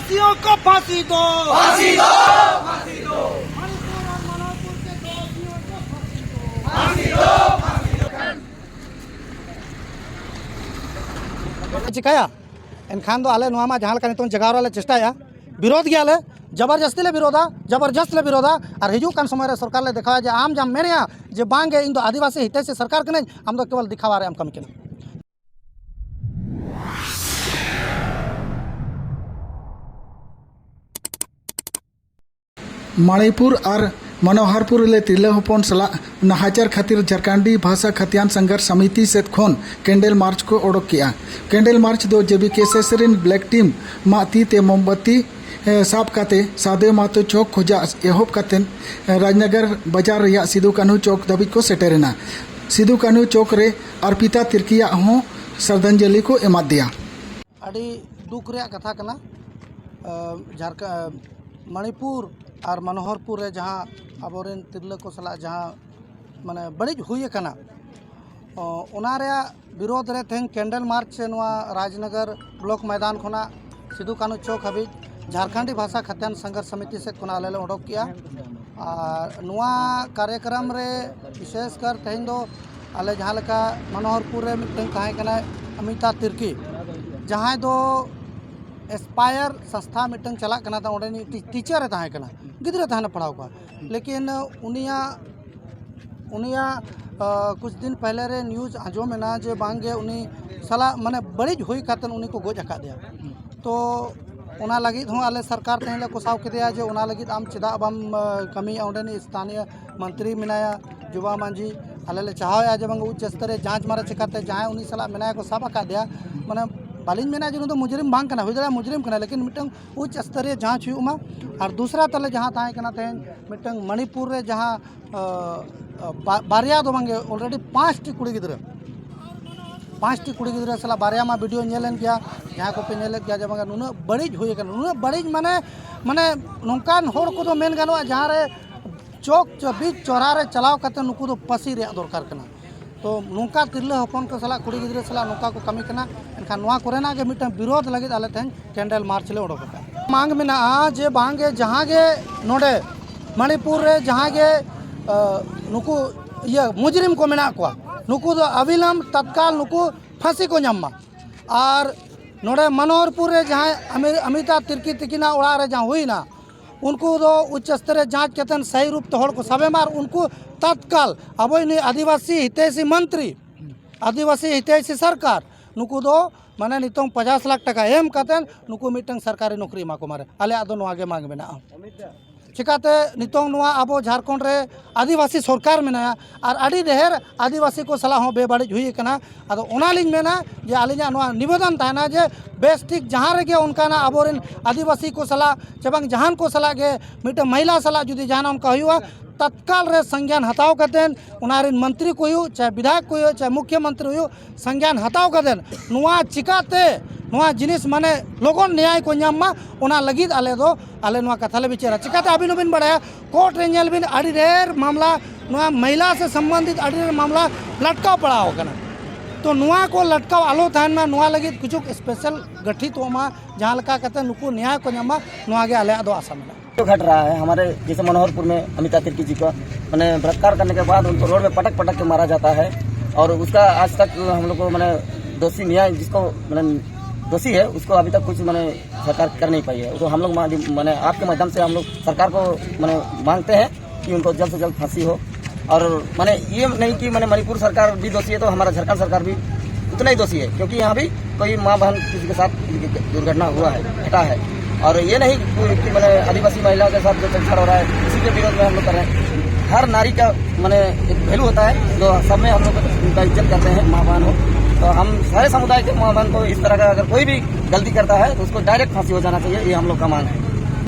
आदिवासियों को फांसी दो, फांसी दो, फांसी दो, मणिपुर और मनोहरपुर के दोषियों को फांसी दो, फांसी दो। चिकाया एनखान दो आले नोमा जहां लका नितों जगावर वाले चेष्टाया विरोध गया ले जबरदस्ती ले विरोधा जबरदस्त ले विरोधा और हिजू कान समय रे सरकार ले दिखावा जे आम जाम मेरे जे बांगे इन दो आदिवासी हिते से सरकार कने हम तो केवल दिखावा रे हम कम केना मणिपुर और मनोहरपुर ले तिरले हपन सला नाहाचार खातिर झारखंडी भाषा खतियान संघर्ष समिति से खोन कैंडल मार्च को ओडक किया। कैंडल मार्च दो जेबीके ब्लैक टीम माती ते मोमबत्ती साब काते सादे मातो चौक खोजा एहब काते राजनगर बाजार रिया सिदू कान्हू चौक धाबिज को सेटेरेना। सिदू कान्हू चौक रे अर्पिता तिरकिया हों श्रद्धांजलि को एमा दिया। अड़ी दुख रे कथा कना झारखंड मणिपुर और मनोहरपुर रे जहाँ अबोरेन तिरले को सला जहाँ माने बड़िज हुई कना ओना रे विरोध रे तें कैंडल मार्च से नुआ राजनगर ब्लॉक मैदान खोना सिदू कान्हू चौक हाबी झारखंडी भाषा खतियान संघर्ष समिति से कोना आले उडोक किया और नुआ कार्यक्रम रे विशेषकर तें दो आले जहाँ लका मनोहरपुर रे मिटन ताहे कना अमिता तिर्की जहाँ दो एस्पायर संस्था मिटन चला कना था ओडे टीचर है ताहे कना गिदरे ताहे पढ़ाओ का लेकिन उनिया कुछ दिन पहले रे न्यूज़ आंजोम ना जे बांगे उनी सला माने बड़िज हुई खातन उनी को गोज अका दिया तो ओना लगित हूँ आले सरकार तेले कोसाव के दिया जे ओना लगित आम चेदा बम कमी ओडे स्थानीय मंत्री मिनाया जुबा मांझी आले ले चाहा जे बंग उच्च स्तरीय जांच मारे चिकाते जहाँ उनी सला मिनाया को सब अका दिया माने बालिन मेना जो तो मुजरिम बांग कना हुई मुजरिम कना लेकिन मिटंग उच्च स्तरीय जांच हुई और दूसरा तले जहाँ ताहे कना तेन मिटंग मणिपुर रे जहाँ बारिया दो बांगे ऑलरेडी 5 टी कुड़ी गिदरे 5 टी कुड़ी गिदरे सला बारिया मा वीडियो नेलन गया जहाँ को पे नेल गया जब नुना बड़िज हुई कना नुना बड़िज माने माने नोकान होड़ को तो मेन गानो जहाँ रे चौक बीच चौरा रे चलाव करते नुकु तो पसी रे दरकार कना तो नौका तिरले हपन को सला कुड़ी गिदरे सला नौका को कमी कना एनखान नोआ कोरेना के मिटन विरोध लगित आले तेन कैंडल मार्च ले उडोक मांग मेना जे बांगे जहाँ गे नोडे मणिपुर रे जहाँ गे नुकु ये मुजरिम को मेना को नुकु दो अविलंब तत्काल नुकु फांसी को नामा और नोडे मनोहरपुर रे जहाँ अमिता तिर्की तिकिना उड़ा रे जहाँ हुई ना उनको दो उच्च स्तरीय जांच केतन सही रूप तो को सबे मार उनको तत्काल अब आदिवासी हितैषी मंत्री आदिवासी हितैषी सरकार नुकु दो माने नितों 50 लाख टका एम कतन नुकु मिटंग सरकारी नौकरी मा को मारे आले आदो नोआगे मांग मेना चिकाते नितों नुआ अब झारखंड रे आदिवासी सरकार मेना और अड़ी ढेर आदिवासी को सलाह हो बेबाड़िज हुई कना अदो ओना लिंग मेना जे आलिजा नुआ निवेदन ताना जे बेस ठीक जहाँ रे उनका ना अबोरेन आदिवासी को सलाह चबंग जहान को सलाह गे मिटे महिला सलाह जुदी जहान उनका हुआ तत्काल रे संज्ञान हताव कतेन उनारिन मंत्री को हो चाहे विधायक को हो चाहे मुख्यमंत्री हो संज्ञान हताव कतेन नुआ चिकाते नुआ जिनिस माने लोगन न्याय को नामा उना लगित आले दो आले नुआ कथा ले विचारा चिकाते अबिन बिन बड़ाया कोर्ट रे नेल बिन अड़ी ढेर मामला नुआ महिला से संबंधित अड़ी ढेर मामला लटकाव पड़ा हो कना तो नुआ को लटकाव आलो थान में नुआ लगित कुछ स्पेशल गठित होमा जहाँ लका कते नुकु न्याय को नामा नुआ गे आले आदो आशा में जो घट रहा है हमारे जैसे मनोहरपुर में अमिता तिर्की जी को मैंने बलात्कार करने के बाद उनको रोड में पटक पटक के मारा जाता है और उसका आज तक हम लोग को मैंने दोषी न्याय जिसको मैंने दोषी है उसको अभी तक कुछ मैंने सरकार कर नहीं पाई है। तो हम लोग मैंने आपके माध्यम से हम लोग सरकार को मैंने मांगते हैं कि उनको जल्द से जल्द फांसी हो और मैंने ये नहीं कि मैंने मणिपुर सरकार भी दोषी है तो हमारा झारखंड सरकार भी उतना ही दोषी है क्योंकि यहाँ भी कोई माँ बहन किसी के साथ दुर्घटना हुआ है घटा है और ये नहीं कि मैंने आदिवासी महिलाओं के साथ जो छेड़छाड़ हो रहा है इसी के विरोध में हम लोग कर रहे हैं। हर नारी का मैंने एक वैल्यू होता है जो सब में हम लोग उनका इज्जत करते हैं माँ बहन हो तो हम सारे समुदाय के माँ बहन को इस तरह का अगर कोई भी गलती करता है तो उसको डायरेक्ट फांसी हो जाना चाहिए ये हम लोग का मांग है।